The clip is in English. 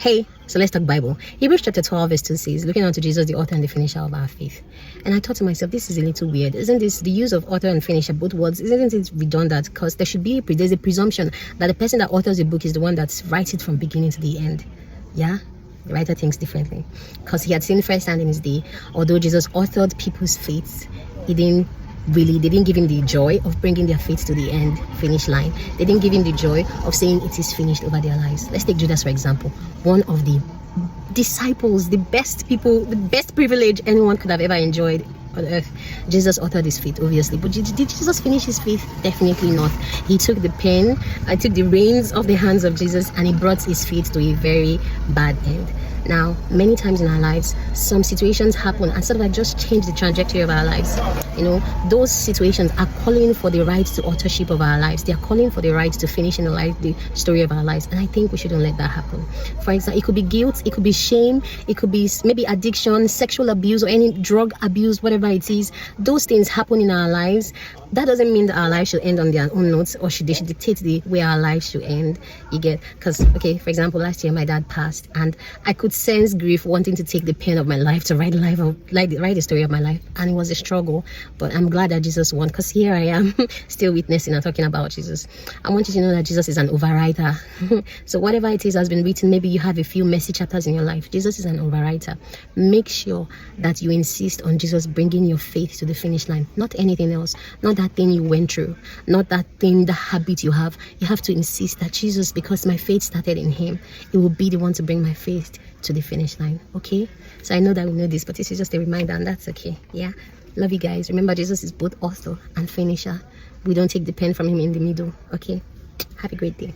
Hey, so let's talk Bible. Hebrews chapter 12 verse 2 says, looking unto Jesus, the author and the finisher of our faith. And I thought to myself, this is a little weird. Isn't this the use of author and finisher, both words, isn't it redundant? Because there should be there's a presumption that the person that authors a book is the one that writes it from beginning to the end. Yeah? The writer thinks differently. Because he had seen firsthand in his day, although Jesus authored people's faiths, they didn't give him the joy of bringing their faith to the end finish line. They didn't give him the joy of saying it is finished over their lives. Let's take Judas for example, one of the disciples, the best people, the best privilege anyone could have ever enjoyed on earth. Jesus authored his faith, obviously, but did Jesus finish his faith? Definitely not. He took the pen, I took the reins off the hands of Jesus, and he brought his faith to a very bad end. Now, many times in our lives, some situations happen and sort of like just change the trajectory of our lives. You know, those situations are calling for the right to authorship of our lives. They are calling for the right to finish in the story of our lives. And I think we shouldn't let that happen. For example, it could be guilt, it could be shame, it could be maybe addiction, sexual abuse, or any drug abuse, whatever it is. Those things happen in our lives. That doesn't mean that our lives should end on their own notes, or they should dictate the way our lives should end. You get? Because, okay, for example, last year my dad passed, and I could sense grief wanting to take the pen of my life to write the story of my life, and it was a struggle. But I'm glad that Jesus won, because here I am still witnessing and talking about Jesus. I want you to know that Jesus is an overwriter. So whatever it is has been written, maybe you have a few messy chapters in your life, Jesus is an overwriter. Make sure that you insist on Jesus bringing your faith to the finish line, not anything else, not that thing you went through, not that thing, the habit you have. You have to insist that Jesus, because my faith started in him, it will be the one to bring my faith to the finish line. Okay, so I know that we know this, but this is just a reminder, and that's okay. Yeah, love you guys. Remember, Jesus is both author and finisher. We don't take the pen from him in the middle. Okay, have a great day.